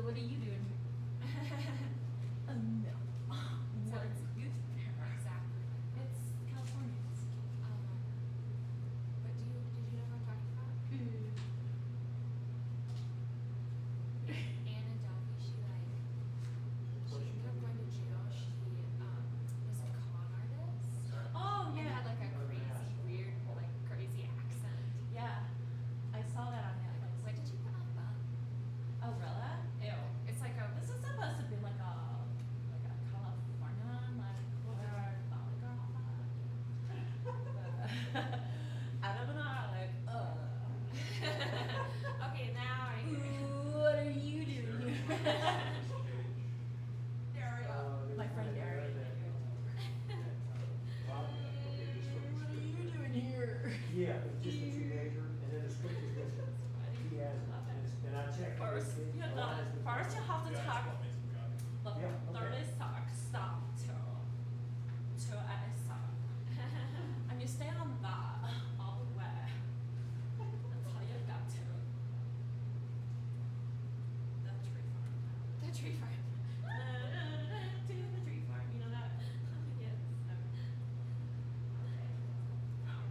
what are you doing? No. So What it's are you doing here? exactly. It's California. But did you know what I'm talking about? Anna Delphi, she ended up going to jail. She was a con artist. Oh, And yeah. had like a crazy, weird, like crazy accent. Yeah. I saw that on Netflix. What did you put on that? Oh, really? Ew. It's like a. This is supposed to be like a California one, like where Valley Girl. I don't know, like, Okay, now I hear you. what are you doing here? My friend Derry. What are you doing here? Yeah, it's just a teenager, and then the scripture's missing. He has, and I checked. First, you have to talk. Look, Yeah, okay. 30 seconds, stop till I stop. And you stay on that all the way until you got to the tree farm. The tree farm. To the tree farm, you know that? Yes.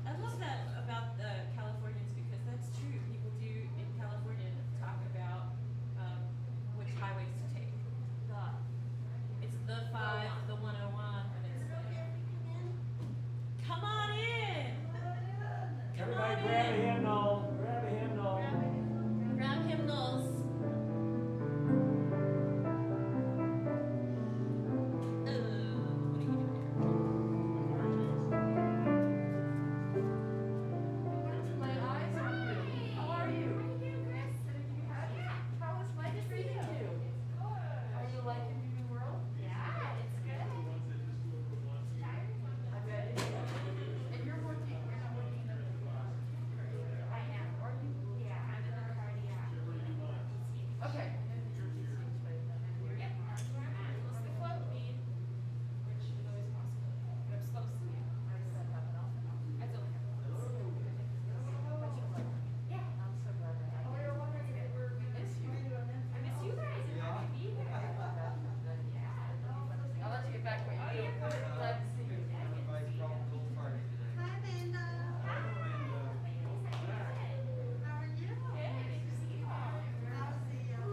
I love that about the Californians because that's true. People do in California talk about which highways to take. It's the 5, the 101, and it's come on in. Everybody grab a hymnal, grab a hymnal. Grab hymnals. What are you doing here? My eyes are you. How are you? How is life treating you? Are you liking your new world? Yeah, it's good. I bet it is. And you're not working in the I am. Are you? Yeah, I'm in the cardiac. Okay. Yep. Unless the float lead, which is always possible. But I'm supposed to be. Does that happen often? I don't have Yeah. I'm so glad that I Oh, we were wondering if we were gonna miss you. I miss you guys and happy to be there. Yeah. I'll let you get back to what you're doing. Glad to see you. Everybody's brought a little party today. Hi, Amanda. How are you? Good to see you all. I'll see you.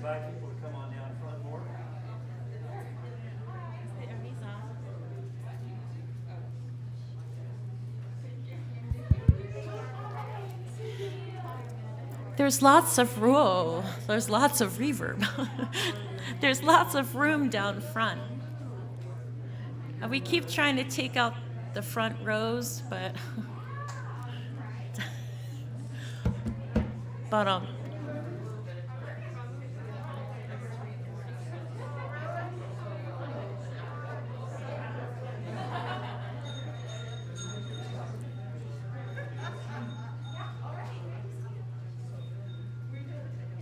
invite people to come on down front more. There's lots of there's lots of reverb. There's lots of room down front. And we keep trying to take out the front rows, but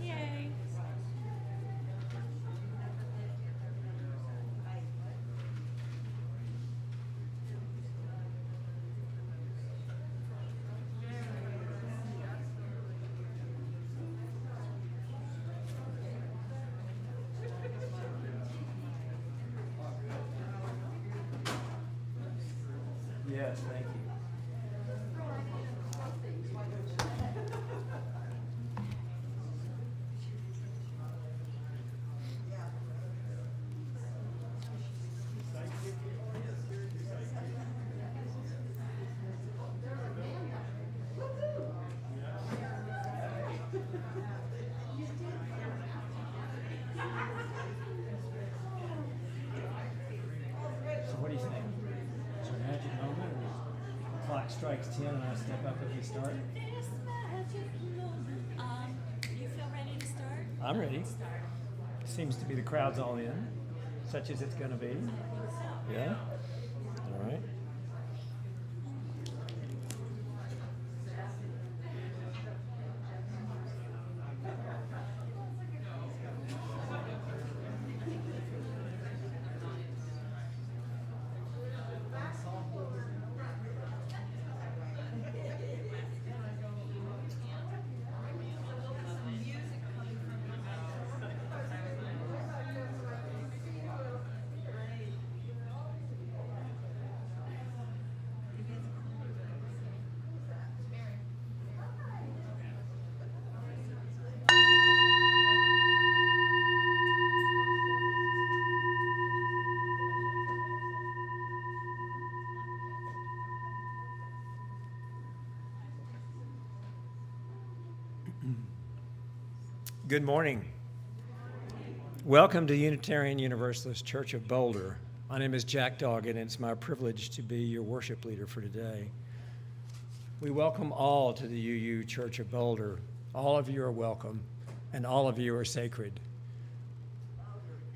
yay. Yes, thank you. So what do you think? Is there a magic moment, or the clock strikes 10 and I step up as we start? This magic moment. You feel ready to start? I'm ready. Seems to be the crowd's all in, such as it's going to be. Yeah? All right. Good morning. Welcome to Unitarian Universalist Church of Boulder. My name is Jack Doggett, and it's my privilege to be your worship leader for today. We welcome all to the UU Church of Boulder. All of you are welcome, and all of you are sacred.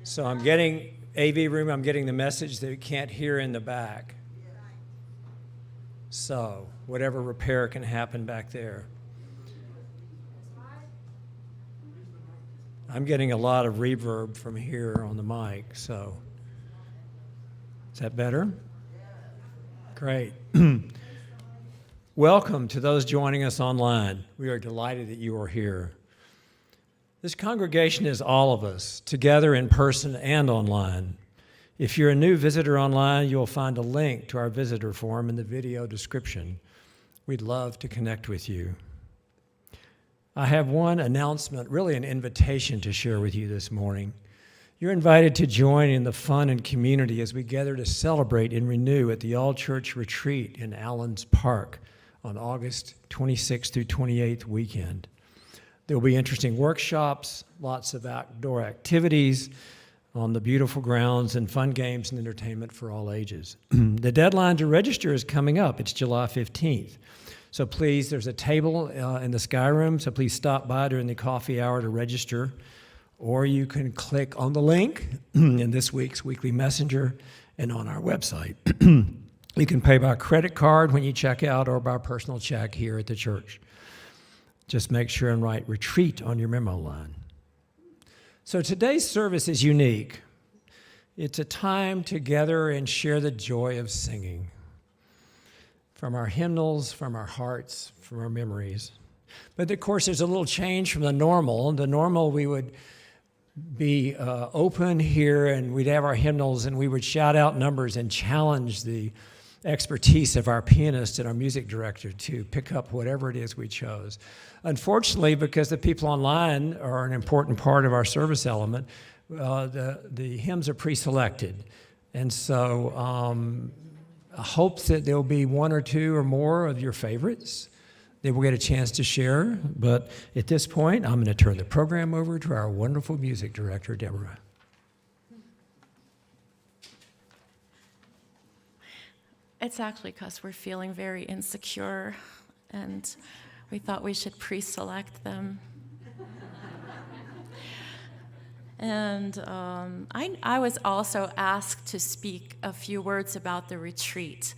So I'm getting, AV room, I'm getting the message that you can't hear in the back. So whatever repair can happen back there. I'm getting a lot of reverb from here on the mic, so is that better? Great. Welcome to those joining us online. We are delighted that you are here. This congregation is all of us, together in person and online. If you're a new visitor online, you'll find a link to our visitor form in the video description. We'd love to connect with you. I have one announcement, really an invitation to share with you this morning. You're invited to join in the fun and community as we gather to celebrate and renew at the All-Church Retreat in Allens Park on August 26th through 28th weekend. There will be interesting workshops, lots of outdoor activities on the beautiful grounds, and fun games and entertainment for all ages. The deadline to register is coming up. It's July 15th. So please, there's a table in the Sky Room, so please stop by during the coffee hour to register, or you can click on the link in this week's weekly messenger and on our website. You can pay by credit card when you check out or by personal check here at the church. Just make sure and write retreat on your memo line. So today's service is unique. It's a time together and share the joy of singing. From our hymnals, from our hearts, from our memories. But of course, there's a little change from the normal. The normal, we would be open here and we'd have our hymnals and we would shout out numbers and challenge the expertise of our pianist and our music director to pick up whatever it is we chose. Unfortunately, because the people online are an important part of our service element, the hymns are pre-selected. And so I hope that there'll be one or two or more of your favorites that we'll get a chance to share. But at this point, I'm going to turn the program over to our wonderful music director, Deborah. It's actually because we're feeling very insecure, and we thought we should pre-select them. And I was also asked to speak a few words about the retreat.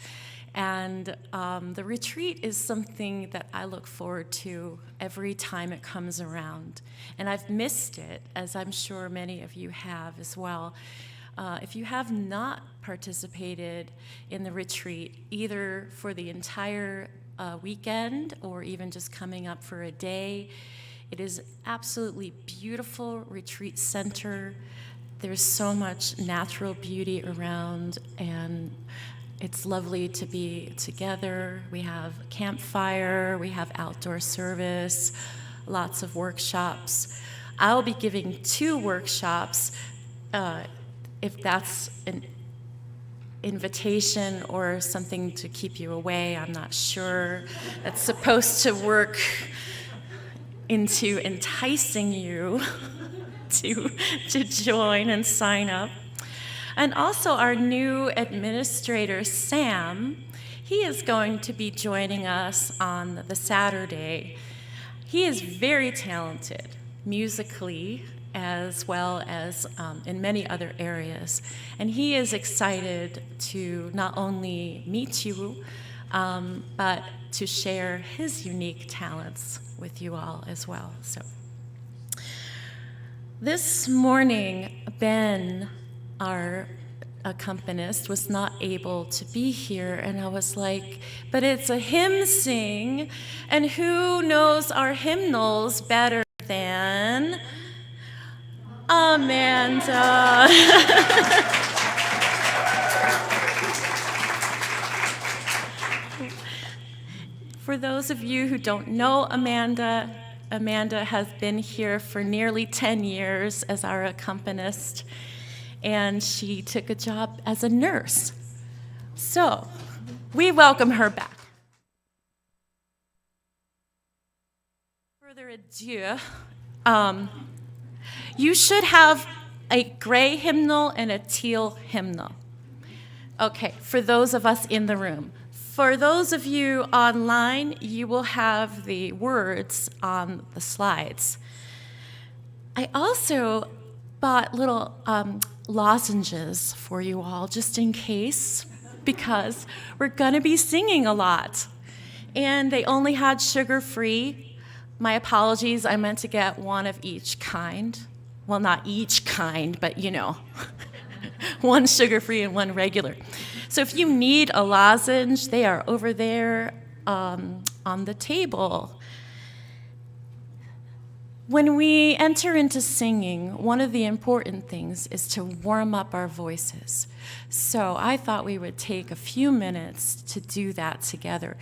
And the retreat is something that I look forward to every time it comes around. And I've missed it, as I'm sure many of you have as well. If you have not participated in the retreat, either for the entire weekend or even just coming up for a day, it is absolutely beautiful retreat center. There's so much natural beauty around, and it's lovely to be together. We have a campfire, we have outdoor service, lots of workshops. I'll be giving 2 workshops, if that's an invitation or something to keep you away, I'm not sure. That's supposed to work into enticing you to join and sign up. And also our new administrator, Sam, he is going to be joining us on the Saturday. He is very talented musically as well as in many other areas. And he is excited to not only meet you, but to share his unique talents with you all as well. So this morning, Ben, our accompanist, was not able to be here, and I was like, but it's a hymn sing, and who knows our hymnals better than Amanda? For those of you who don't know Amanda, Amanda has been here for nearly 10 years as our accompanist, and she took a job as a nurse. So we welcome her back. Further ado, you should have a gray hymnal and a teal hymnal. Okay, for those of us in the room. For those of you online, you will have the words on the slides. I also bought little lozenges for you all, just in case, because we're going to be singing a lot. And they only had sugar-free. My apologies, I meant to get one of each kind. Well, not each kind, but you know, one sugar-free and one regular. So if you need a lozenge, they are over there on the table. When we enter into singing, one of the important things is to warm up our voices. So I thought we would take a few minutes to do that together.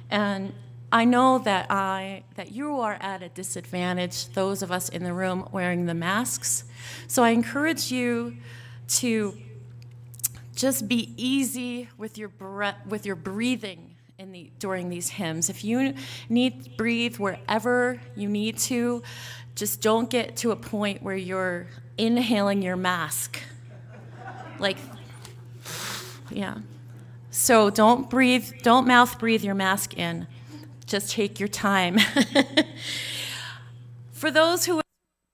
And I know that you are at a disadvantage, those of us in the room wearing the masks. So I encourage you to just be easy with your breathing during these hymns. If you need to breathe wherever you need to, just don't get to a point where you're inhaling your mask. Like, yeah. So don't mouth breathe your mask in. Just take your time. For those who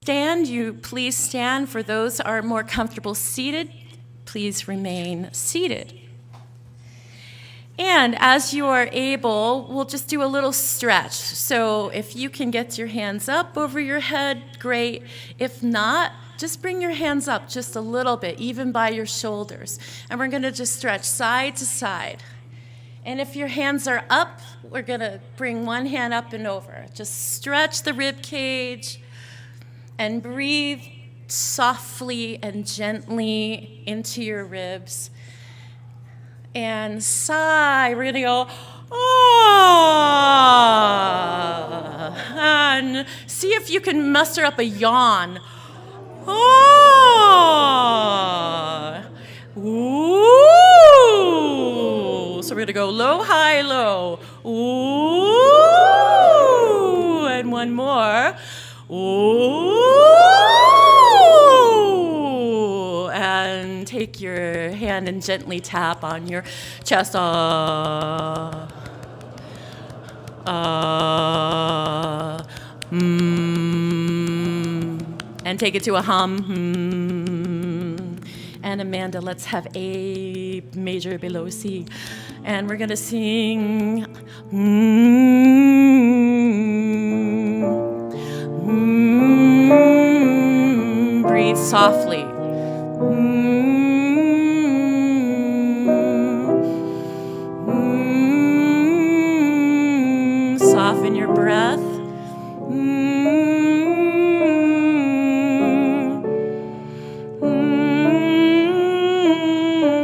stand, you please stand. For those who are more comfortable seated, please remain seated. And as you are able, we'll just do a little stretch. So if you can get your hands up over your head, great. If not, just bring your hands up just a little bit, even by your shoulders. And we're going to just stretch side to side. And if your hands are up, we're going to bring one hand up and over. Just stretch the rib cage and breathe softly and gently into your ribs. and sigh. We're gonna go, ah, and see if you can muster up a yawn. Ah, ooh. So we're gonna go low, high, low. Ooh, and one more. Ooh, and take your hand and gently tap on your chest. And take it to a hum. And Amanda, let's have A major below C. And we're gonna sing. Breathe softly. Soften your breath.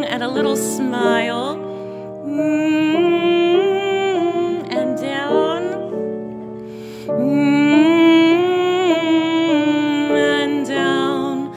And a little smile. And down. And down.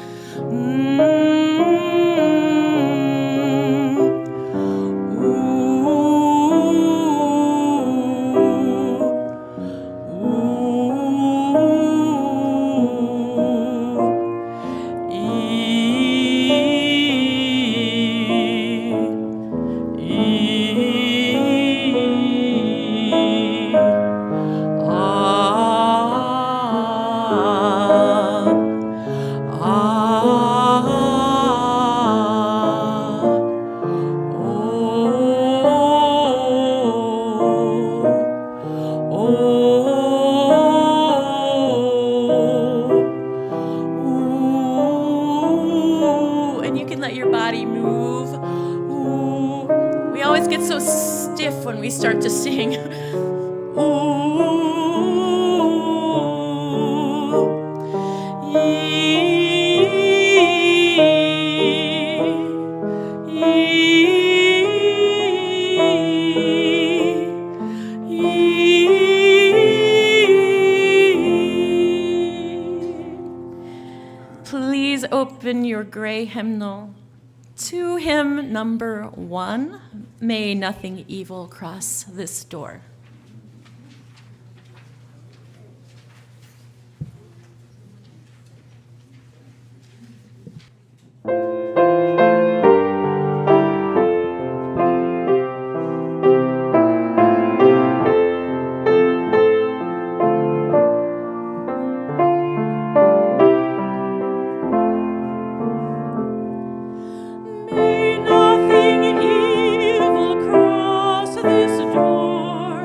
And you can let your body move. Ooh. We always get so stiff when we start to sing. Please open your gray hymnal to hymn number 1. May nothing evil cross this door. May nothing evil cross this door,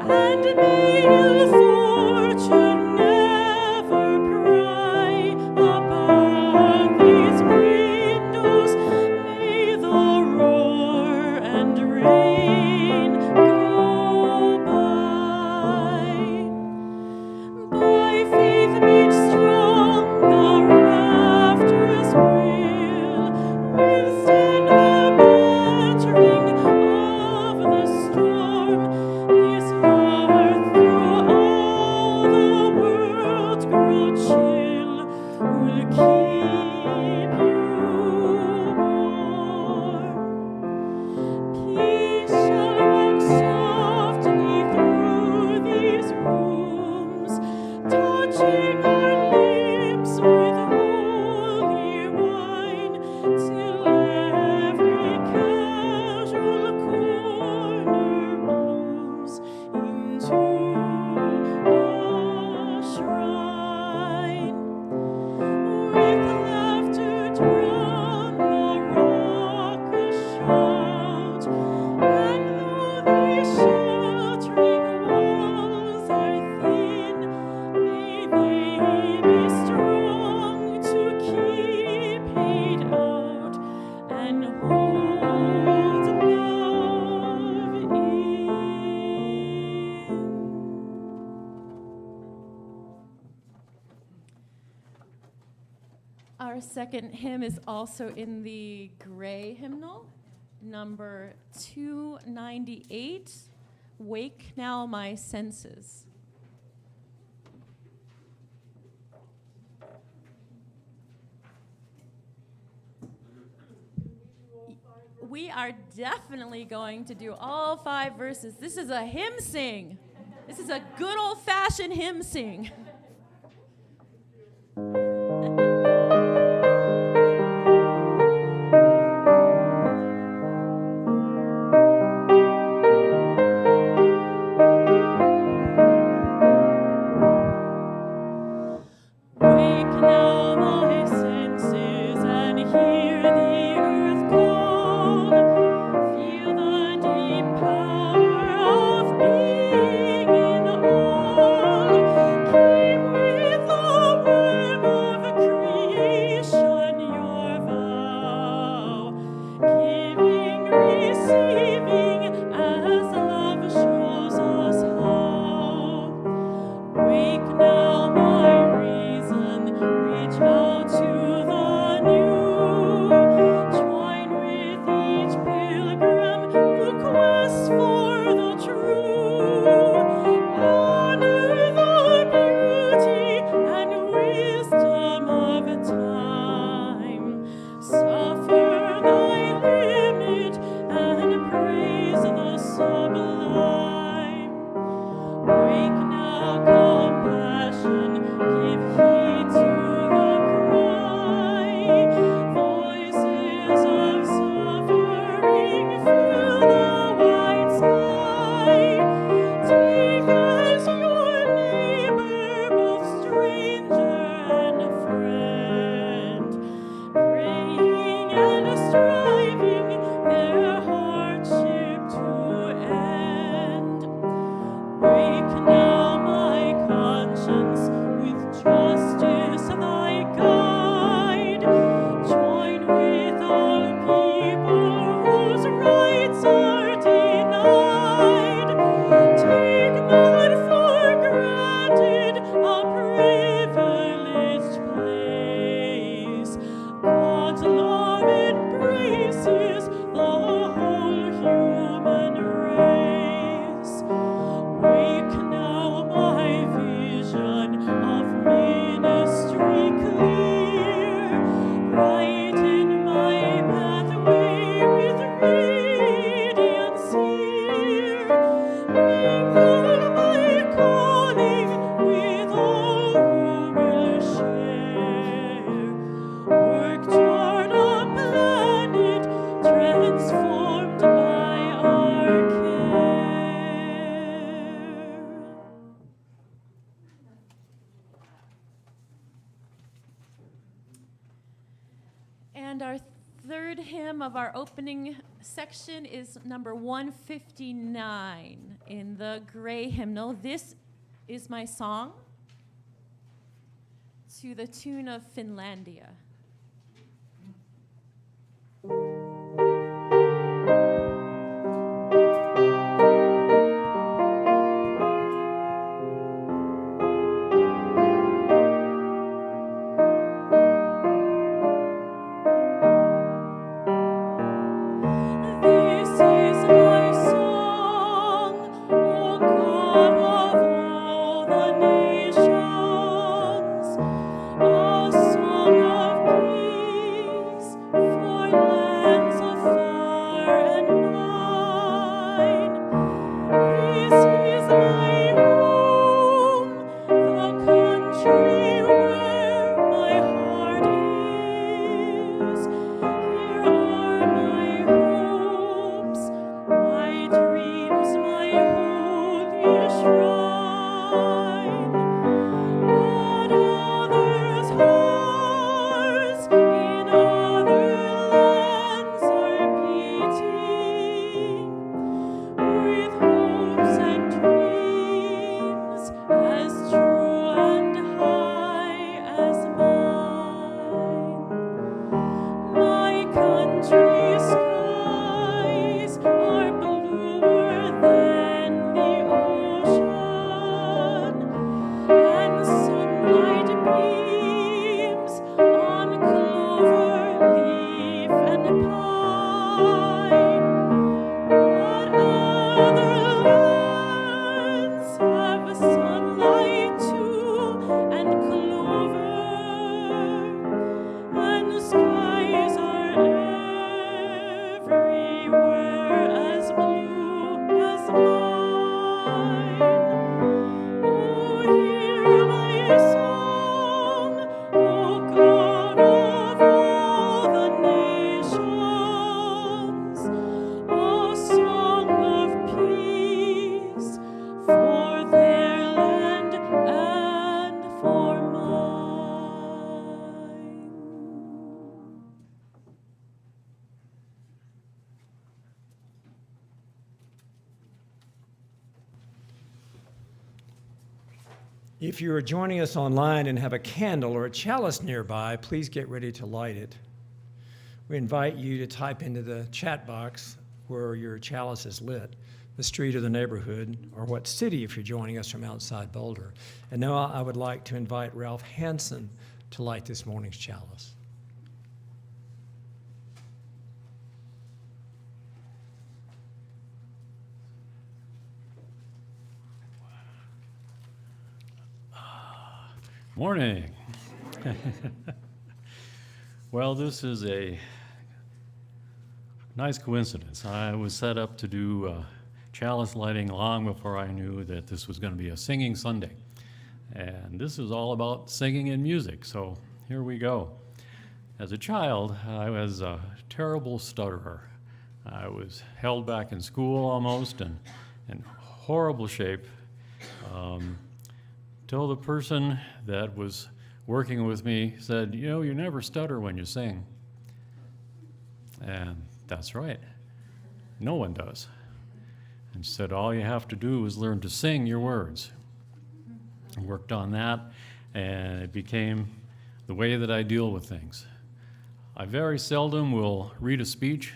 and may ill fortune never pry above these windows. May the roar and rain go by. By faith made strong, the rafters will withstand the battering of the storm. This heart through all the world grow chill will keep you warm. Peace shall walk softly through these rooms, touching our lips with holy wine, till every casual corner blooms into a shrine. With laughter drown the raucous shout, and though these sheltering walls are thin, may they be strong to keep hate out and hold love in. Our second hymn is also in the gray hymnal, number 298, Wake Now My Senses. We are definitely going to do all 5 verses. This is a hymn sing. This is a good old-fashioned hymn sing. Wake now my senses and hear the earth call. Feel the deep power of being in all. Keep with the worm of creation your vow. Giving, receiving as love shows us how. Wake now my reason, reach out to the new. Join with each pilgrim who quests for the true. Honor the beauty and wisdom of time. Suffer thy limit and praise the sublime. Wake now, compassion, give heed to the cry. Voices of suffering fill the wide sky. Take as your neighbor both stranger and friend, praying and striving their hardship to end. Wake now my conscience, with justice thy guide. Join with all people whose rights are denied. Take not for granted a privileged place. God's love embraces the whole human race. Wake now my vision of ministry clear. Brighten my pathway with radiance here. Mingle my calling with all who will share. Work toward a planet transformed by our care. And our third hymn of our opening section is number 159 in the gray hymnal. This is my song to the tune of Finlandia. This is my song, O God of all the nations, a song of If you are joining us online and have a candle or a chalice nearby, please get ready to light it. We invite you to type into the chat box where your chalice is lit, the street or the neighborhood, or what city if you're joining us from outside Boulder. And now I would like to invite Ralph Hansen to light this morning's chalice. Morning. Well, this is a nice coincidence. I was set up to do chalice lighting long before I knew that this was going to be a singing Sunday. And this is all about singing and music, so here we go. As a child, I was a terrible stutterer. I was held back in school almost and in horrible shape. Till the person that was working with me said, you know, you never stutter when you sing. And that's right. No one does. And said, all you have to do is learn to sing your words. I worked on that, and it became the way that I deal with things. I very seldom will read a speech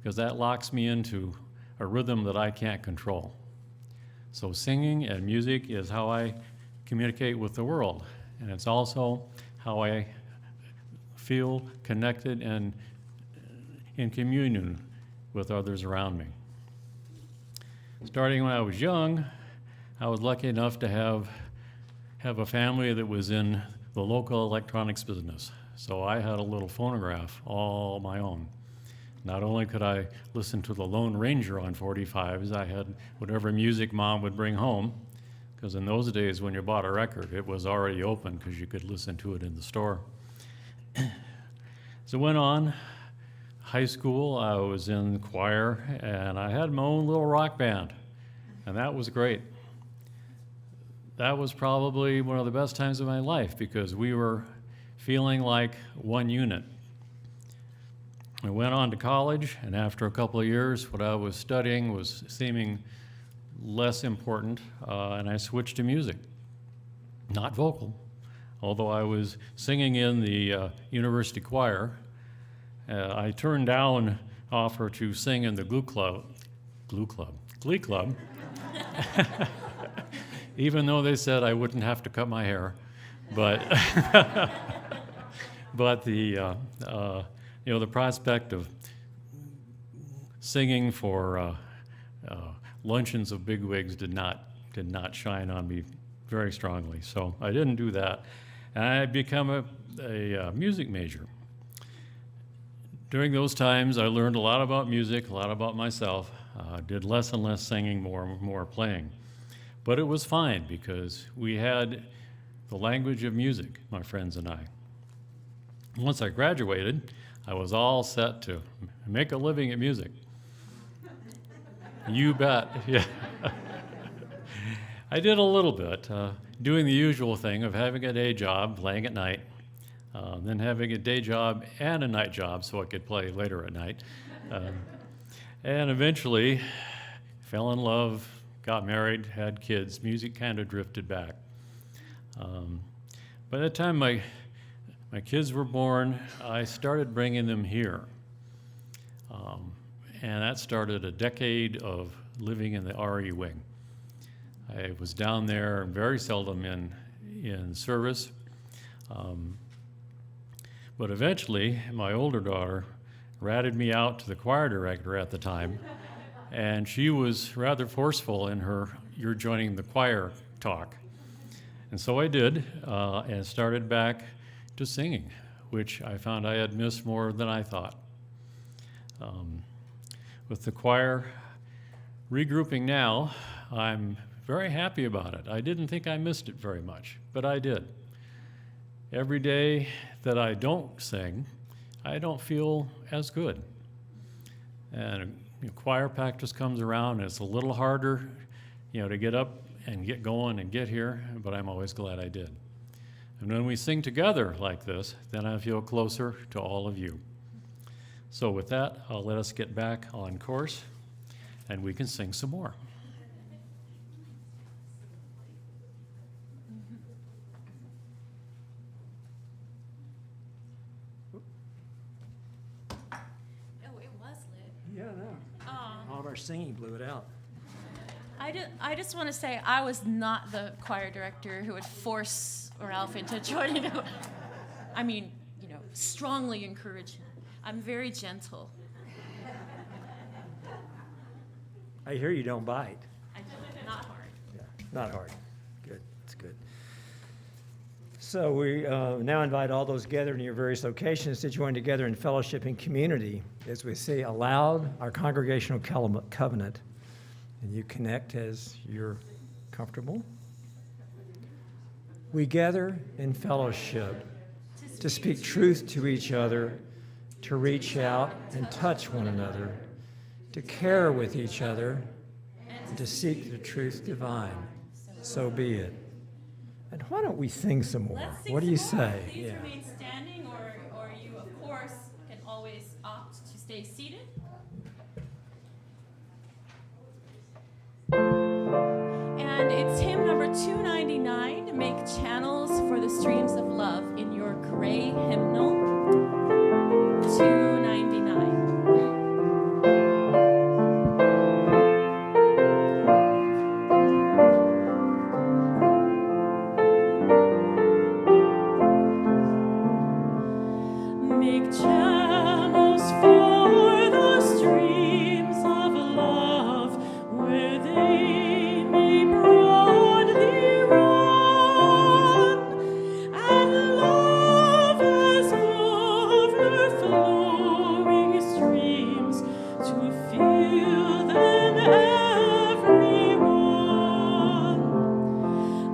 because that locks me into a rhythm that I can't control. So singing and music is how I communicate with the world, and it's also how I feel connected and in communion with others around me. Starting when I was young, I was lucky enough to have a family that was in the local electronics business. So I had a little phonograph all my own. Not only could I listen to the Lone Ranger on 45s, I had whatever music mom would bring home, because in those days when you bought a record, it was already open because you could listen to it in the store. So went on. High school, I was in choir, and I had my own little rock band, and that was great. That was probably one of the best times of my life because we were feeling like one unit. I went on to college, and after a couple of years, what I was studying was seeming less important, and I switched to music. Not vocal, although I was singing in the university choir. I turned down an offer to sing in the Glee Club, even though they said I wouldn't have to cut my hair. But but the the prospect of singing for luncheons of bigwigs did not shine on me very strongly. So I didn't do that, and I had become a music major. During those times, I learned a lot about music, a lot about myself. Did less and less singing, more playing. But it was fine because we had the language of music, my friends and I. Once I graduated, I was all set to make a living at music. You bet, yeah. I did a little bit, doing the usual thing of having a day job, playing at night, then having a day job and a night job so I could play later at night. And eventually fell in love, got married, had kids. Music kind of drifted back. By the time my kids were born, I started bringing them here. And that started a decade of living in the RE wing. I was down there very seldom in service. But eventually, my older daughter ratted me out to the choir director at the time, and she was rather forceful in her "you're joining the choir" talk. And so I did, and started back to singing, which I found I had missed more than I thought. With the choir regrouping now, I'm very happy about it. I didn't think I missed it very much, but I did. Every day that I don't sing, I don't feel as good. And choir practice comes around, and it's a little harder, to get up and get going and get here, but I'm always glad I did. And when we sing together like this, then I feel closer to all of you. So with that, I'll let us get back on course, and we can sing some more. our singing blew it out. I just want to say I was not the choir director who would force Ralph into joining. I mean, strongly encourage him. I'm very gentle. I hear you don't bite. Not hard. Yeah, not hard. Good. It's good. So we now invite all those gathered in your various locations to join together in fellowship and community as we say aloud our congregational covenant. And you connect as you're comfortable. We gather in fellowship to speak truth to each other, to reach out and touch one another, to care with each other, and to seek the truth divine. So be it. And why don't we sing some more? Let's sing What do you some more. say? Please remain standing, or you, of course, can always opt to stay seated. And it's hymn number 299, Make Channels for the Streams of Love, in your gray hymnal, 299. Make channels for the streams of love where they may broadly run, and love as overflowing streams to fill them everyone.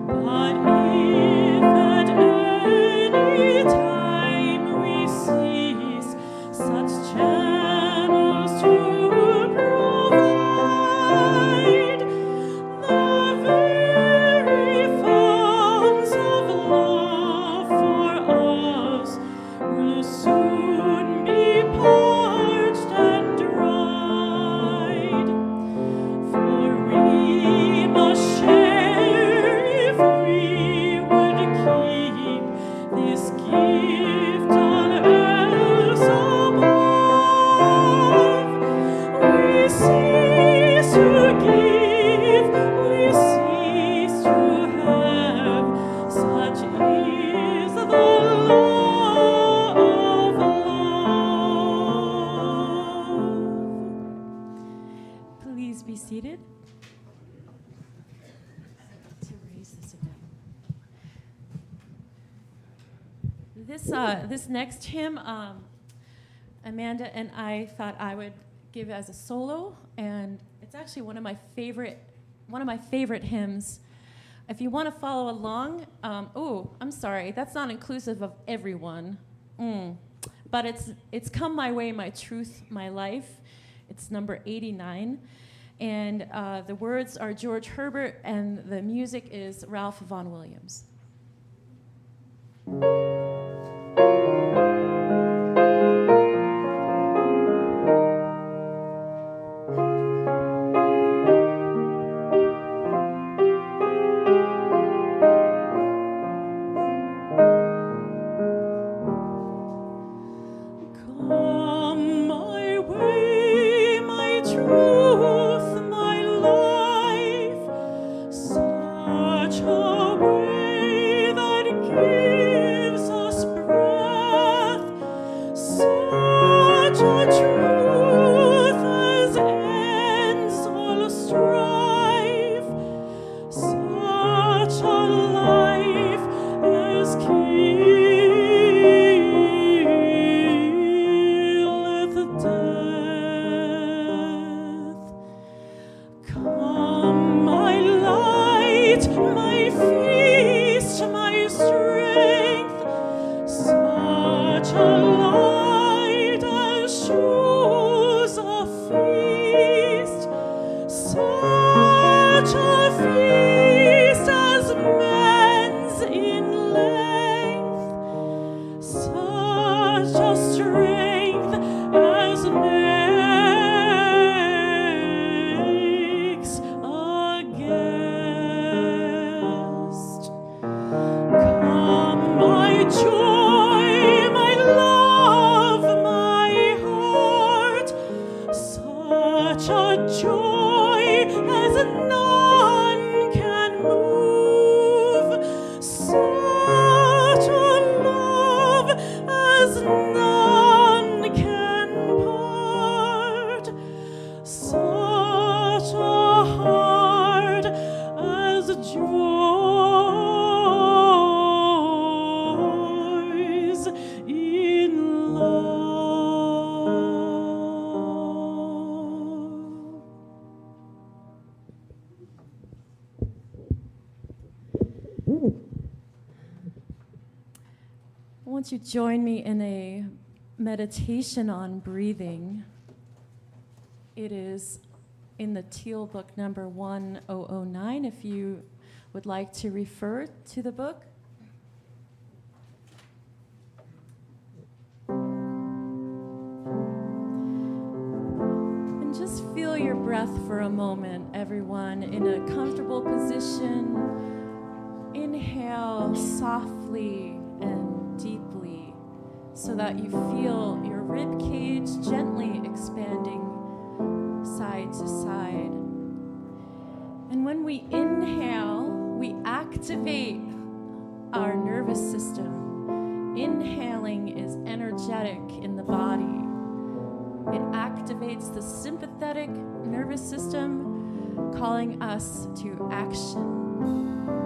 But if at any time we cease such channels to provide, the very fountains of love for us will soon be parched and dried. For we must share if we would keep this gift on earth above. We cease to give, we cease to have, such is the law of love. Please be seated. To raise this again. This next hymn, Amanda and I thought I would give as a solo, and it's actually one of my favorite hymns. If you want to follow along, I'm sorry, that's not inclusive of everyone. But it's Come My Way, My Truth, My Life. It's number 89. And the words are George Herbert, and the music is Ralph Vaughan Williams. Come my way, my truth, my life, such a way that gives us breath, such a truth as ends all strife, such a life as killeth death. Come, my light, my feast, my strength, such a life won't you join me in a meditation on breathing? It is in the Teal book number 1009, if you would like to refer to the book. And just feel your breath for a moment, everyone, in a comfortable position. Inhale softly and deeply so that you feel your rib cage gently expanding side to side. And when we inhale, we activate our nervous system. Inhaling is energetic in the body. It activates the sympathetic nervous system, calling us to action.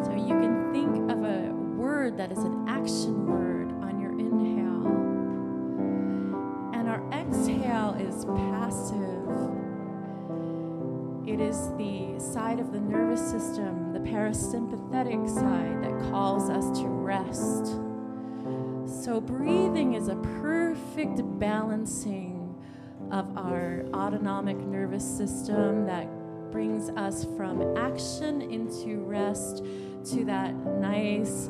So you can think of a word that is an action word on your inhale. And our exhale is passive. It is the side of the nervous system, the parasympathetic side, that calls us to rest. So breathing is a perfect balancing of our autonomic nervous system that brings us from action into rest to that nice,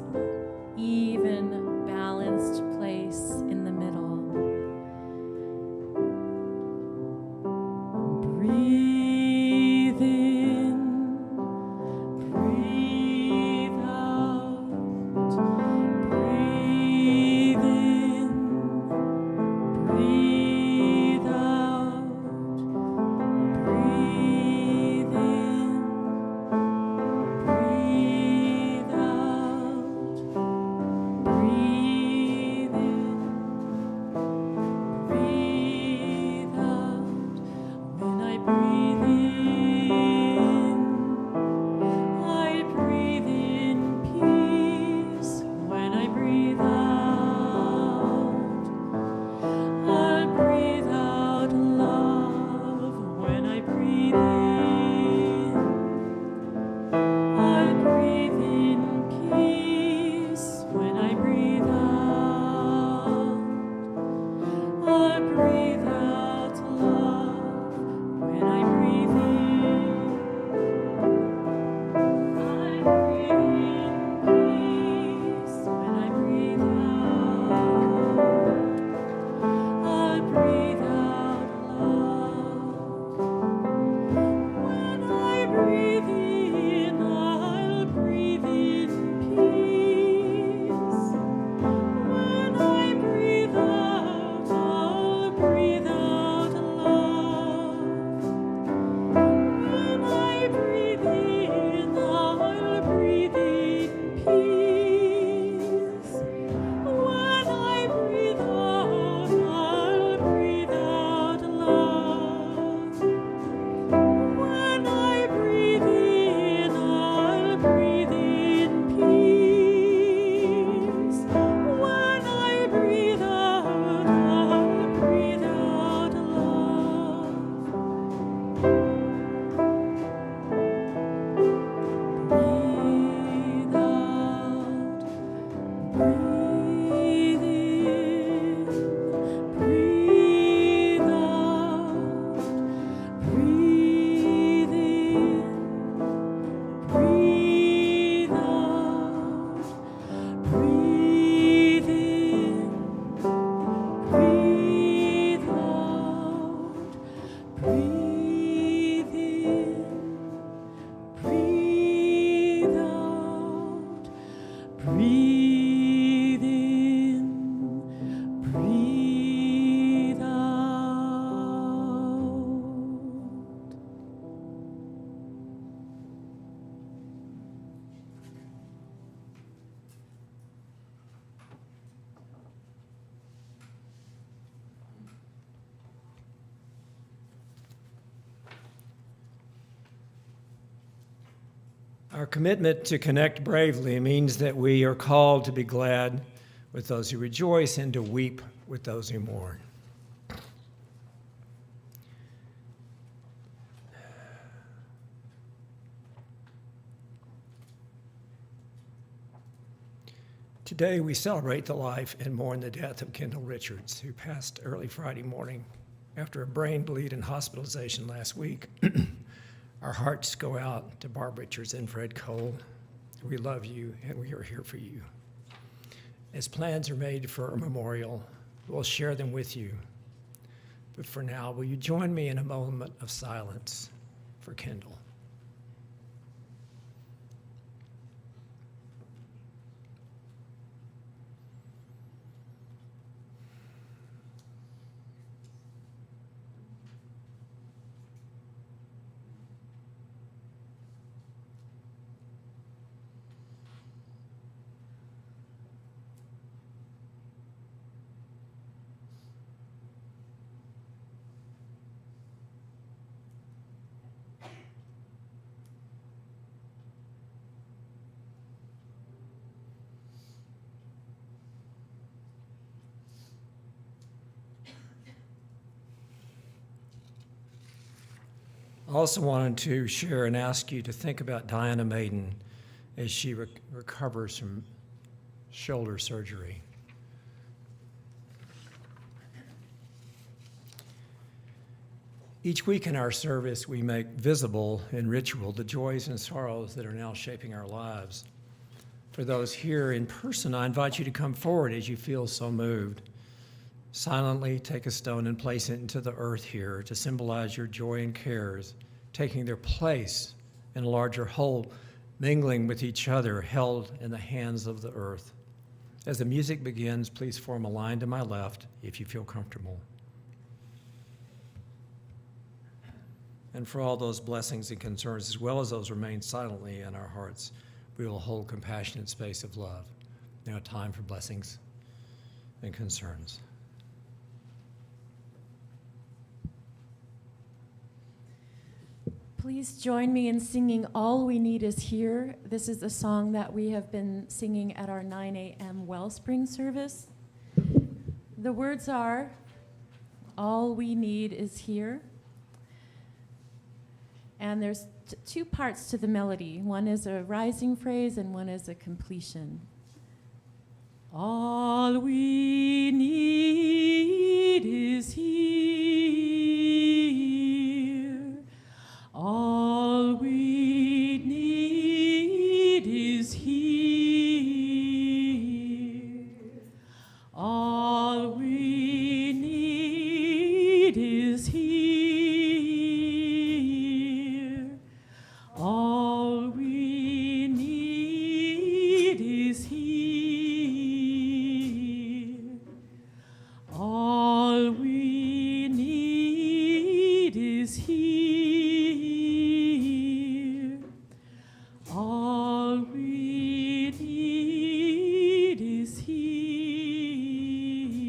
even, balanced place in the middle. Breathe in, breathe out, breathe in, breathe out, breathe in, breathe out, breathe in, breathe out. When I breathe in, I breathe in peace. When I breathe out, I breathe out love. When I breathe in, I breathe in peace. When I breathe out, I breathe out love. When I breathe in, I breathe in peace. When I breathe out, I breathe out love. When I breathe in, I'll breathe in peace. When I breathe out, I'll breathe out love. When I breathe in, I'll breathe in peace. When I breathe out, I'll breathe out love. When I breathe in, I'll breathe in peace. When I breathe out, I'll breathe out love. Breathe out, breathe in, breathe out, breathe in, breathe out, breathe in, breathe out, breathe in, breathe out, breathe in, breathe out. Our commitment to connect bravely means that we are called to be glad with those who rejoice and to weep with those who mourn. Today we celebrate the life and mourn the death of Kendall Richards, who passed early Friday morning after a brain bleed and hospitalization last week. Our hearts go out to Barb Richards and Fred Cole. We love you and we are here for you. As plans are made for a memorial, we'll share them with you. But for now, will you join me in a moment of silence for Kendall? I also wanted to share and ask you to think about Diana Maiden as she recovers from shoulder surgery. Each week in our service, we make visible in ritual the joys and sorrows that are now shaping our lives. For those here in person, I invite you to come forward as you feel so moved. Silently take a stone and place it into the earth here to symbolize your joy and cares, taking their place in a larger whole, mingling with each other, held in the hands of the earth. As the music begins, please form a line to my left if you feel comfortable. And for all those blessings and concerns, as well as those remain silently in our hearts, we will hold compassionate space of love. Now time for blessings and concerns. Please join me in singing All We Need Is Here. This is a song that we have been singing at our 9 a.m. Wellspring service. The words are, all we need is here. And there's two parts to the melody. One is a rising phrase and one is a completion. All we need is here. All we need is here. All we need is here. All we need is here. All we need is here. All we need is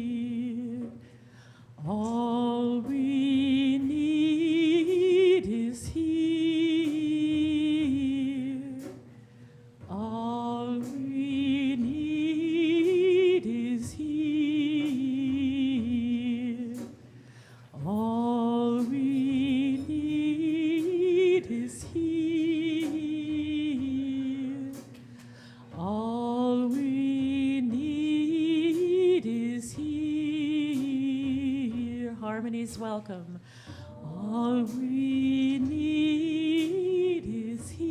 here. All we need is here. All we need is here. All we need is here. All we need is here. Harmony's welcome. All we need is here.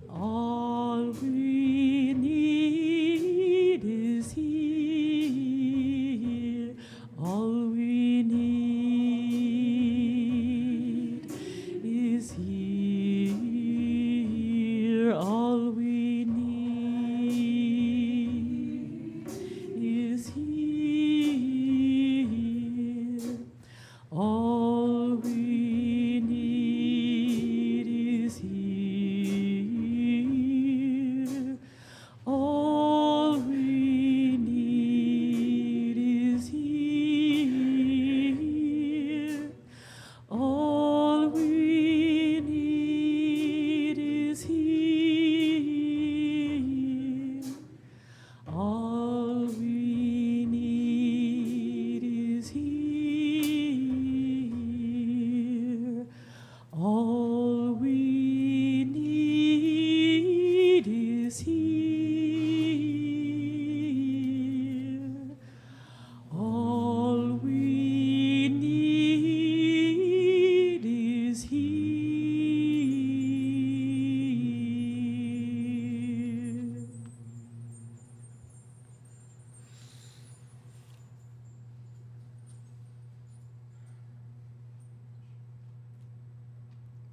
All we need is here. All we need is here. All we need is here. All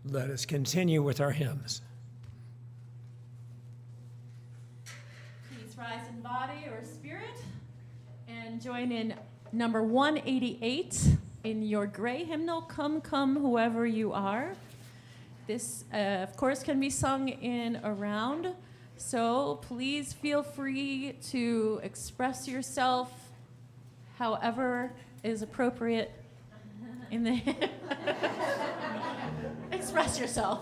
Let us continue with our hymns. Please rise in body or spirit and join in number 188 in your gray hymnal, Come, Come, Whoever You Are. This, of course, can be sung in a round, so please feel free to express yourself however is appropriate in the hymn. Express yourself.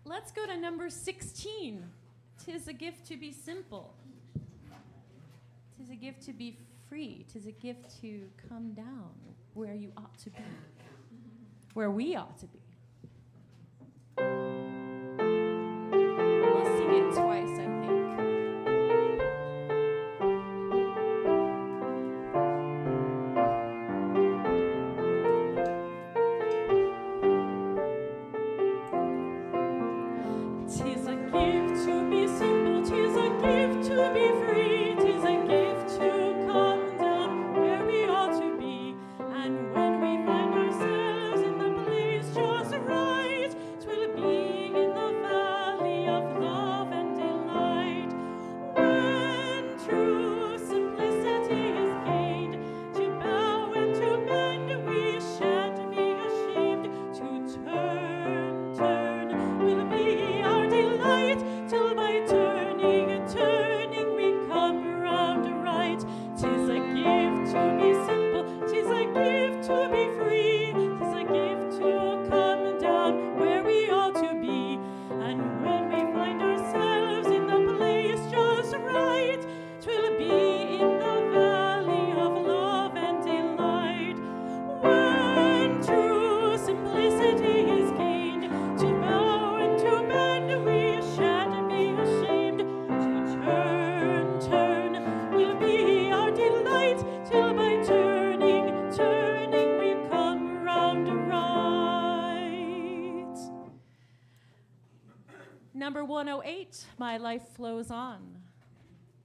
Let's go to number 16. 'Tis a gift to be simple. 'Tis a gift to be free. 'Tis a gift to come down where you ought to be, where we ought to be. We'll sing it twice, I think. Tis a gift to be simple, tis a gift to be free, tis a gift to come down where we ought to be. And when we find ourselves in the place just right, 'twill be in the valley of love and delight. When true simplicity is gained, to bow and to bend, we shan't be ashamed. To turn will be our delight, till by turning we come round right. 'Tis a gift to be simple, 'tis a gift to be free, 'tis a gift to come down where we ought to be. And when we find ourselves in the place just right, 'twill be in the valley of love and delight. When true simplicity is gained, to bow and to bend, we shan't be ashamed. To turn will be our delight, till by turning we come round right. Number 108, My Life Flows On,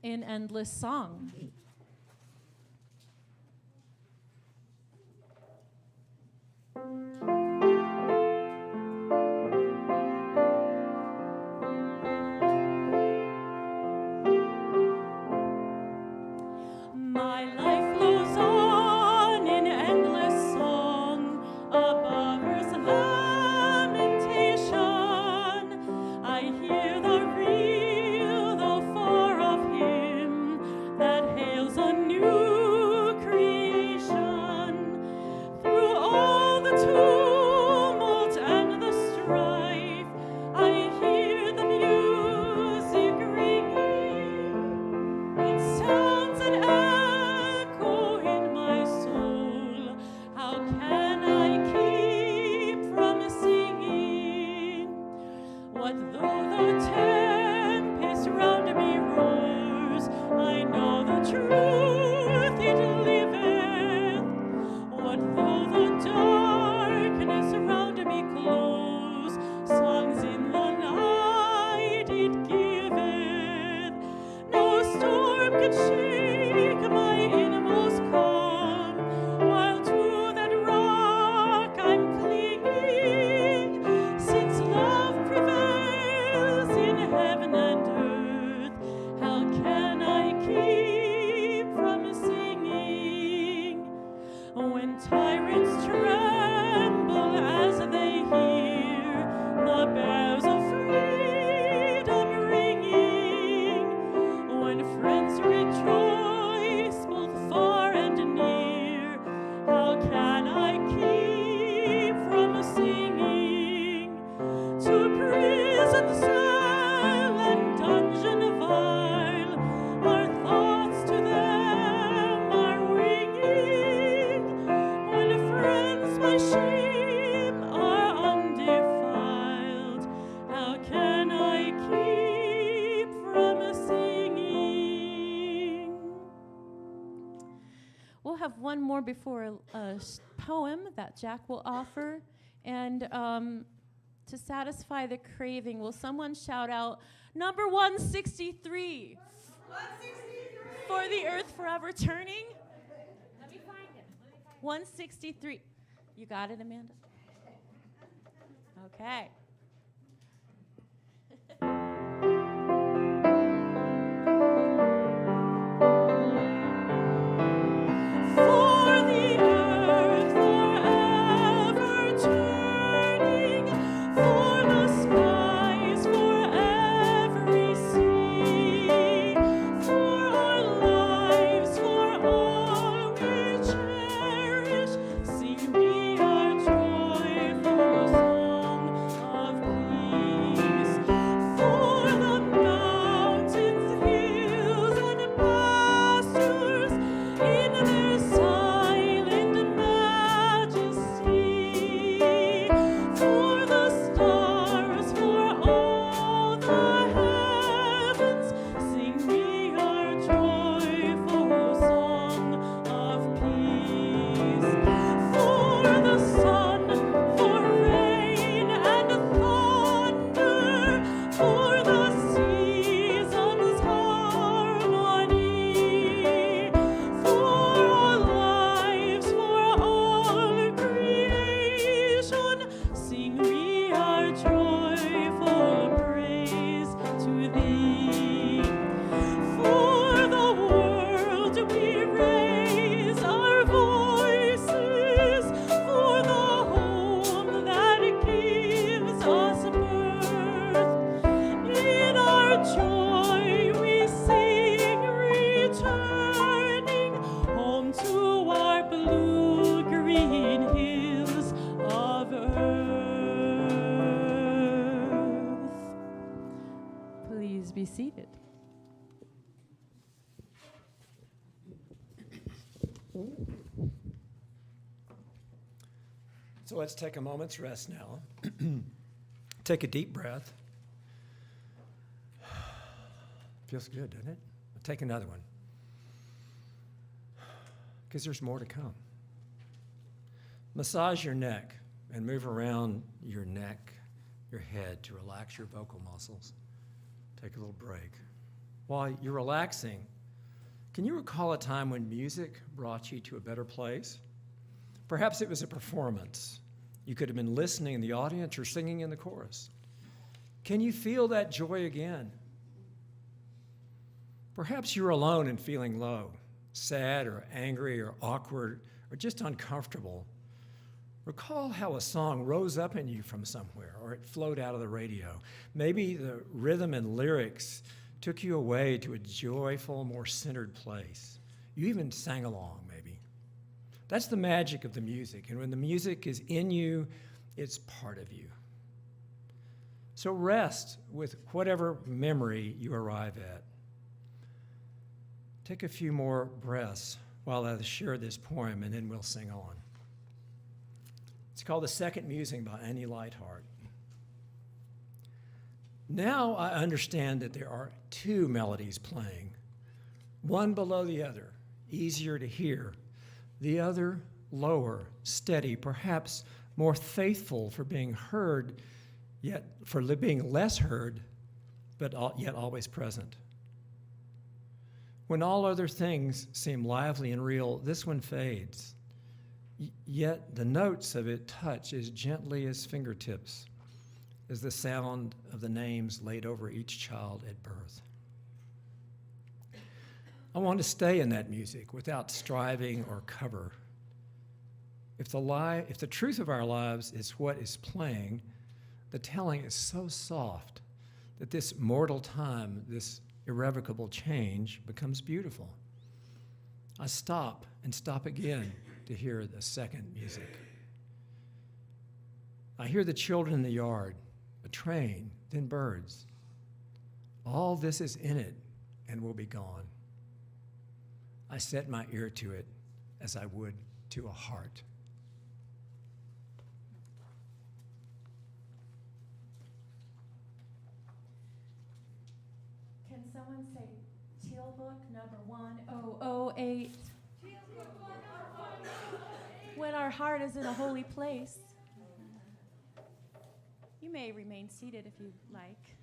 in endless song. My life flows on in endless song, above earth's lamentation. I hear the real, though far off hymn that hails a new creation. Through all the could shake my inmost calm, while to that rock I'm clinging, since love prevails in heaven and earth. How can I keep from singing when tyrants tremble as they hear the bells of freedom ringing, when friends rejoice both far and near? How can I keep from singing to prison cell and dungeon vile? Our thoughts to them are winging, when friends by shame are undefiled. How can I keep from singing? We'll have one more before a poem that Jack will offer. And to satisfy the craving, will someone shout out number 163? 163! For the earth forever turning? Let me find it. 163. You got it, Amanda? Okay. For the earth forever turning, for the skies for every sea, for our lives, for all we cherish, sing we our joyful song of peace. For the mountains, hills, and pastures, in their silent majesty, for the stars, for all the heavens, sing we our joyful song of peace. For the sun, for rain and thunder, for the seasons' harmony, for our lives, for all creation, sing we our joyful praise to thee. For the world we raise our voices, for the home that gives us birth. In our joy we sing, returning home to our blue-green hills of earth. Please be seated. So let's take a moment's rest now. Take a deep breath. Feels good, doesn't it? Take another one. Because there's more to come. Massage your neck and move around your neck, your head, to relax your vocal muscles. Take a little break. While you're relaxing, can you recall a time when music brought you to a better place? Perhaps it was a performance. You could have been listening in the audience or singing in the chorus. Can you feel that joy again? Perhaps you're alone and feeling low, sad or angry or awkward or just uncomfortable. Recall how a song rose up in you from somewhere, or it flowed out of the radio. Maybe the rhythm and lyrics took you away to a joyful, more centered place. You even sang along, maybe. That's the magic of the music. And when the music is in you, it's part of you. So rest with whatever memory you arrive at. Take a few more breaths while I share this poem, and then we'll sing on. It's called The Second Musing by Annie Lightheart. Now I understand that there are two melodies playing, one below the other, easier to hear, the other lower, steady, perhaps more faithful for being heard, yet for being less heard, but yet always present. When all other things seem lively and real, this one fades. Yet the notes of it touch as gently as fingertips, as the sound of the names laid over each child at birth. I want to stay in that music without striving or cover. If the truth of our lives is what is playing, the telling is so soft that this mortal time, this irrevocable change, becomes beautiful. I stop and stop again to hear the second music. I hear the children in the yard, a train, then birds. All this is in it and will be gone. I set my ear to it as I would to a heart. Can someone say Teal Book number 1008? When our heart is in a holy place. You may remain seated if you like.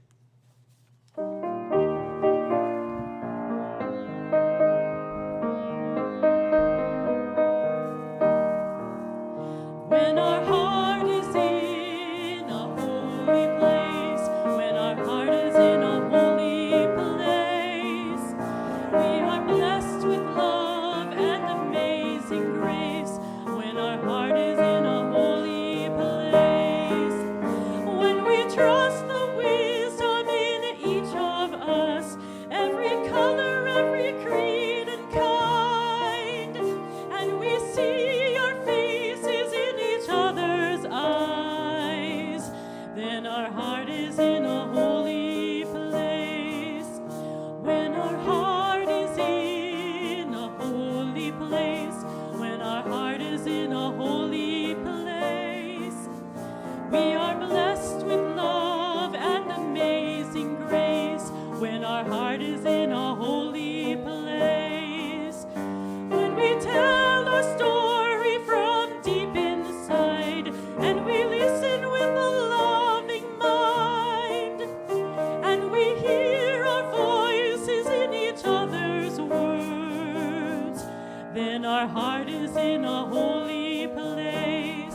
When our heart is in a holy place, when our heart is in a holy place, we are blessed with love and amazing grace. When our heart is in a holy place, when we trust the wisdom in each of us, every color, every creed and kind, and we see our faces in each other's eyes, then our heart is in a holy place. When our heart is in a holy place, when our heart is in a holy place, we are blessed with love and amazing grace. When our heart is in a holy place, when we tell our story from deep inside, and we listen with a loving mind, and we hear our voices in each other's words, then our heart is in a holy place.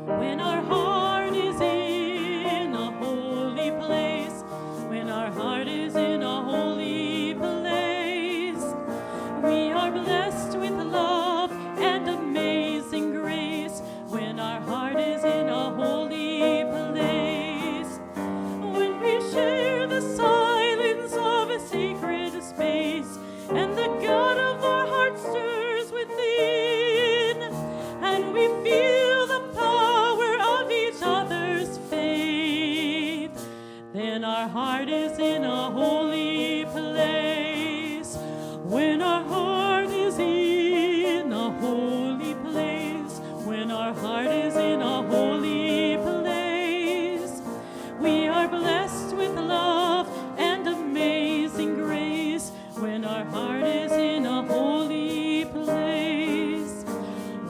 When our heart is in a holy place, when our heart is in a holy place, we are blessed with love and amazing grace. When our heart is in a holy place, when we share the silence of a sacred space, and the God of our heart stirs within, and we feel the power of each other's faith, then our heart is in a holy place. When our heart is in a holy place, when our heart is in a holy place, we are blessed with love and amazing grace. When our heart is in a holy place,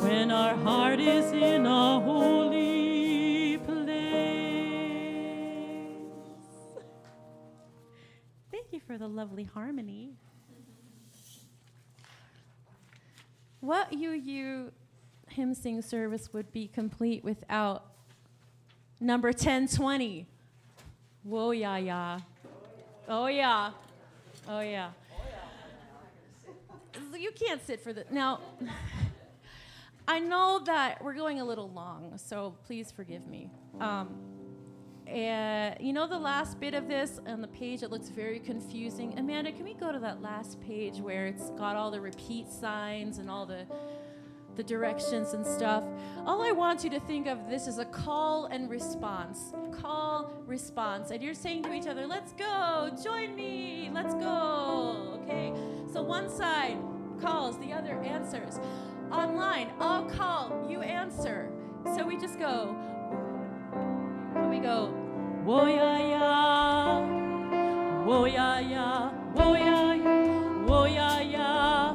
when our heart is in a holy place. Thank you for the lovely harmony. What UU hymn sing service would be complete without number 1020? Whoa, yeah, yeah. Oh, yeah. Oh, yeah. You can't sit for the... Now, I know that we're going a little long, so please forgive me. You know the last bit of this on the page, it looks very confusing. Amanda, can we go to that last page where it's got all the repeat signs and all the directions and stuff? All I want you to think of this as a call and response. Call, response. And you're saying to each other, let's go, join me, let's go, okay? So one side calls, the other answers. Online, I'll call, you answer. So we just go, we go, whoa ya ya, whoa ya ya, whoa ya ya, whoa ya ya,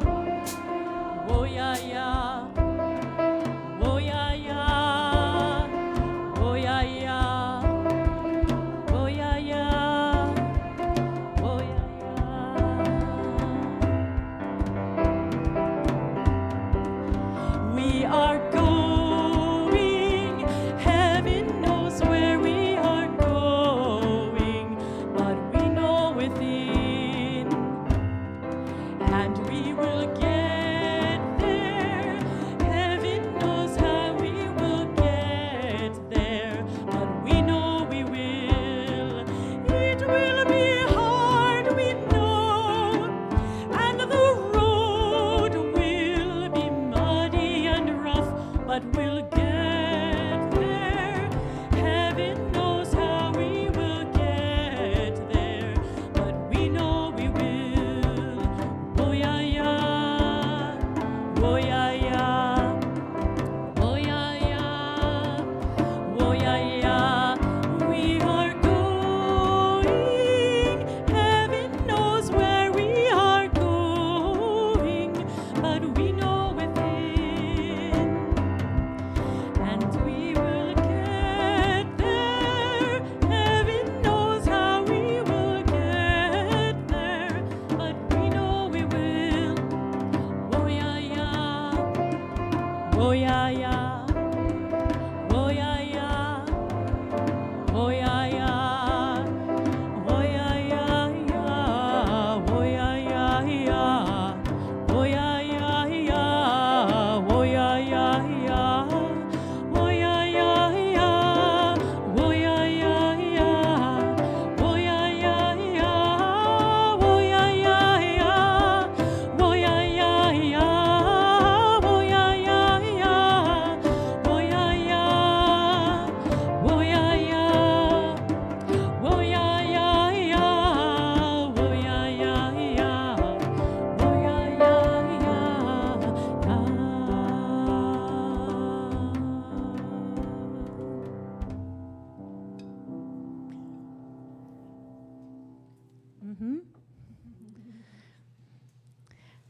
whoa ya ya, whoa ya ya, whoa ya ya, whoa ya ya, whoa ya ya.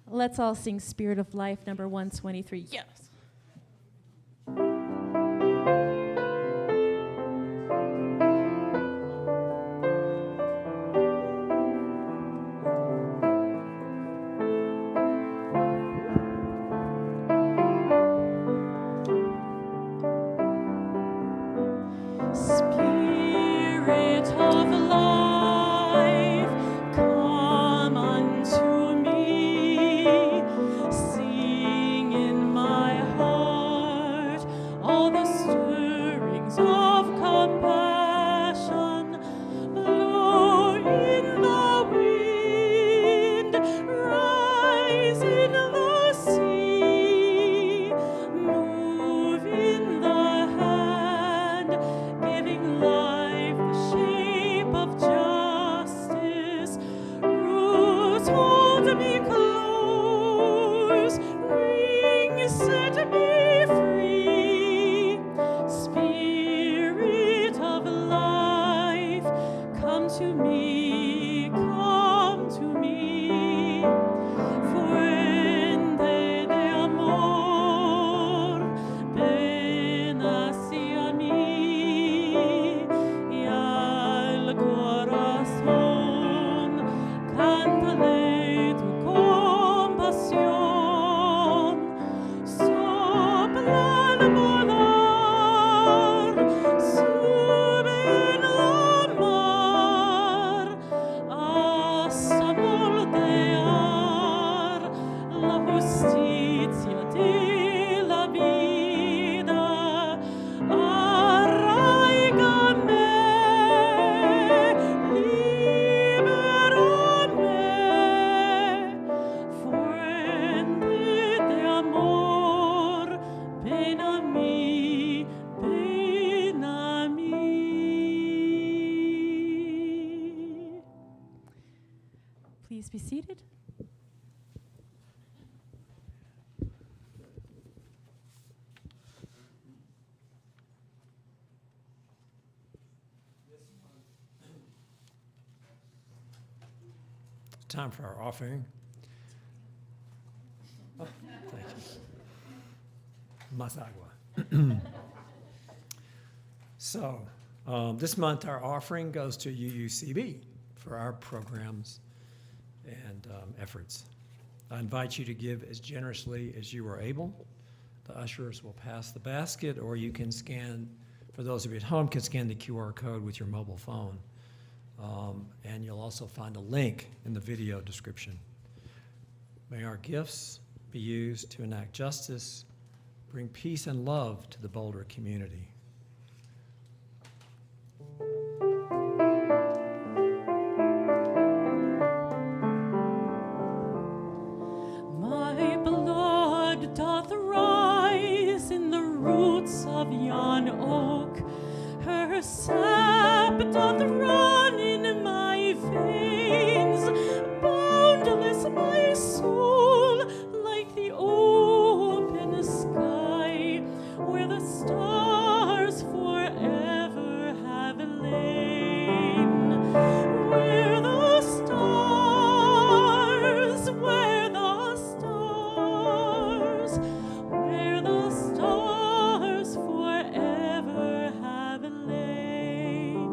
Let's all sing Spirit of Life, number 123. Yes. Spirit of life, come unto me. Sing in my heart all the stirrings of compassion. Blow in the wind, rise in the sea, move in the hand, giving life the shape of justice. Roots hold me close, rings set me free. Spirit of life, come to me, come to me. Fuente de amor, ven hacia mí y al corazón cántale tu compasión. Sopla al volar, sube en la mar, hasta moldear la justicia de la vida. Arraigame, libérame, fuente de amor, ven a mí, ven a mí. Please be seated. Time for our offering. Oh, thank you. Más agua. So, this month our offering goes to UUCB for our programs and efforts. I invite you to give as generously as you are able. The ushers will pass the basket, or you can scan, for those of you at home, can scan the QR code with your mobile phone. And you'll also find a link in the video description. May our gifts be used to enact justice, bring peace and love to the Boulder community. My blood doth rise in the roots of yon oak. Her sap doth run in my veins. Boundless my soul, like the open sky, where the stars forever have lain. Where the stars, where the stars, where the stars forever have lain.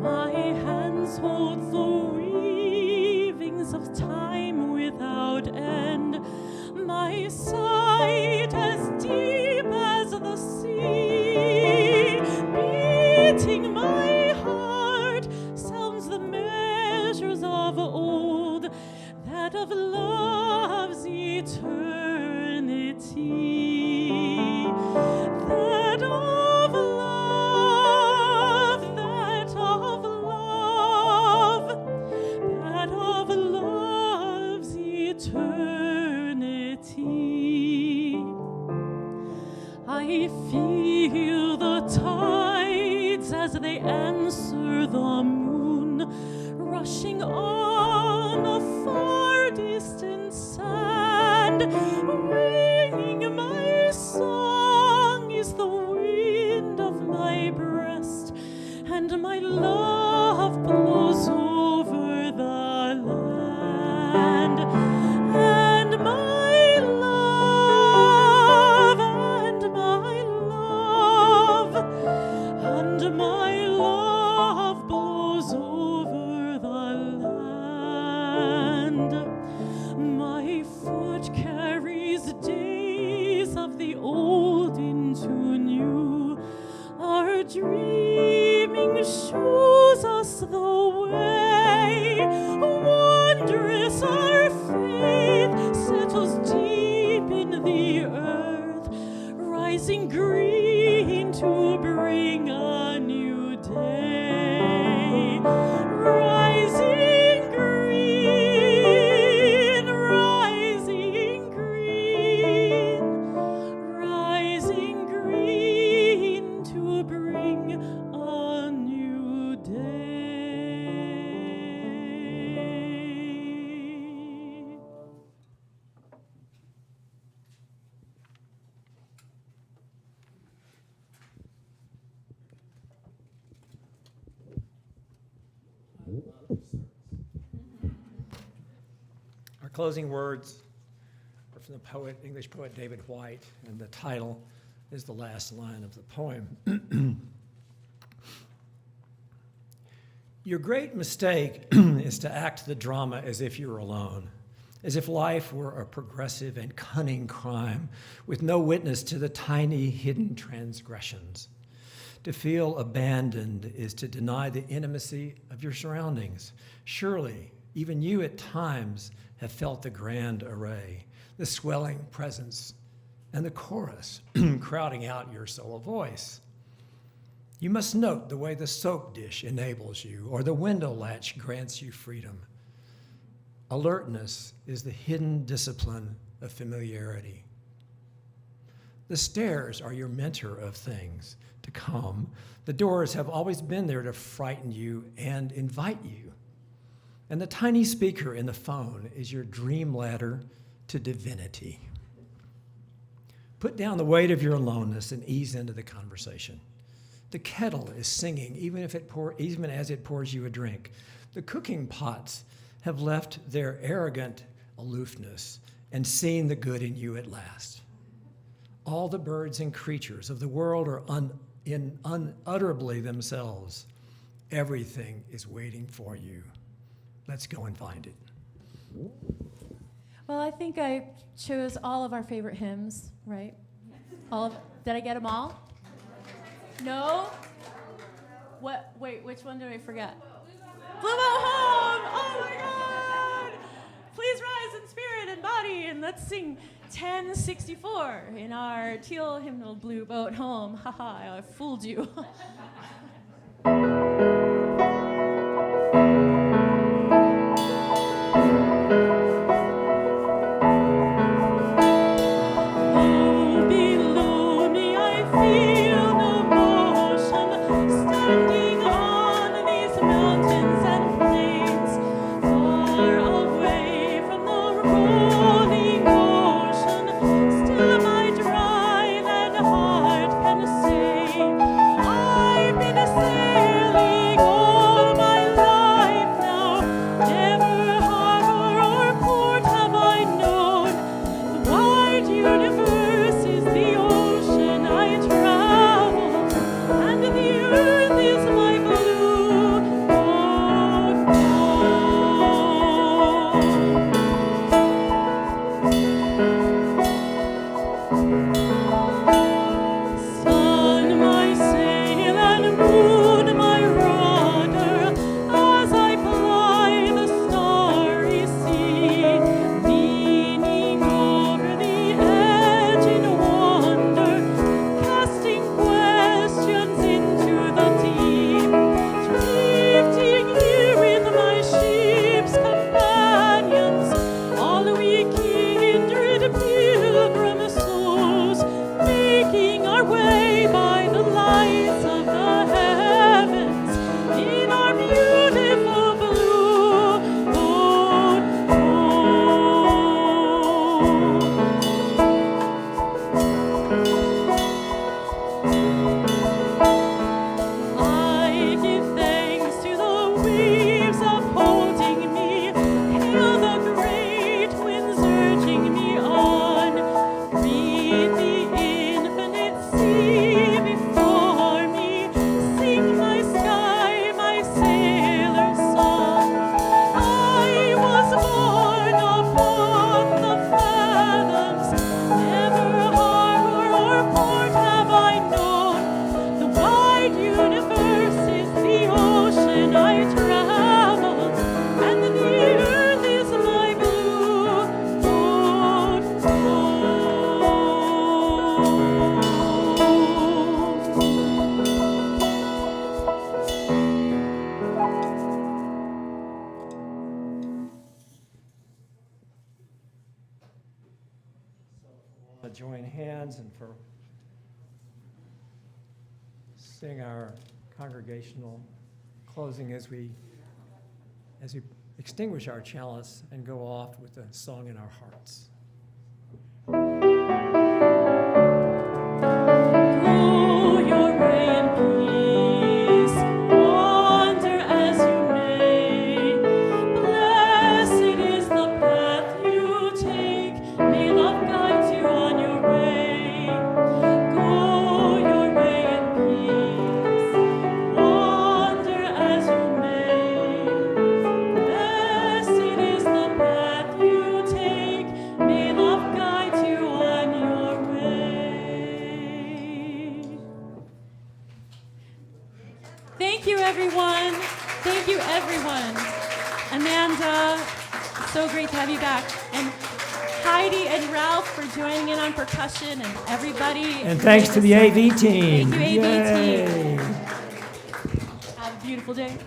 My hands hold the weavings of time without end. My sight as deep as the sea. Beating my heart sounds the measures of old, that of love's eternity. That of love, that of love, that of love's eternity. I feel the tides as they answer the moon, rushing on a far distant sand. Ringing my song is the wind of my breast, and my love blows over the land. which carries the days of the old into new. Our dreaming shows us the way. Wondrous our faith settles deep in the earth, rising green to bring a new day. Rising green, rising green, rising green to bring a new day. Our closing words are from the poet, English poet David White, and the title is the last line of the poem. Your great mistake is to act the drama as if you're alone, as if life were a progressive and cunning crime with no witness to the tiny hidden transgressions. To feel abandoned is to deny the intimacy of your surroundings. Surely, even you at times have felt the grand array, the swelling presence, and the chorus crowding out your sole voice. You must note the way the soap dish enables you, or the window latch grants you freedom. Alertness is the hidden discipline of familiarity. The stairs are your mentor of things to come. The doors have always been there to frighten you and invite you. And the tiny speaker in the phone is your dream ladder to divinity. Put down the weight of your aloneness and ease into the conversation. The kettle is singing even as it pours you a drink. The cooking pots have left their arrogant aloofness and seen the good in you at last. All the birds and creatures of the world are unutterably themselves. Everything is waiting for you. Let's go and find it. Well, I think I chose all of our favorite hymns, right? Did I get them all? No? What? Wait, which one did I forget? Blue Boat Home! Oh my God! Please rise in spirit and body, and let's sing 1064 in our teal hymnal, Blue Boat Home. Haha, I fooled you. I've been join hands and for sing our congregational closing as we extinguish our chalice and go off with a song in our hearts. Go your way in peace, wander as you may. Blessed is the path you take, may love guide you on your way. Go your way in peace, wander as you may. Blessed is the path you take, may love guide you on your way. Thank you, everyone. Thank you, everyone. Amanda, so great to have you back. And Heidi and Ralph for joining in on percussion, and everybody. And thanks to the AV team. Thank you, AV Yay. team. Have a beautiful day.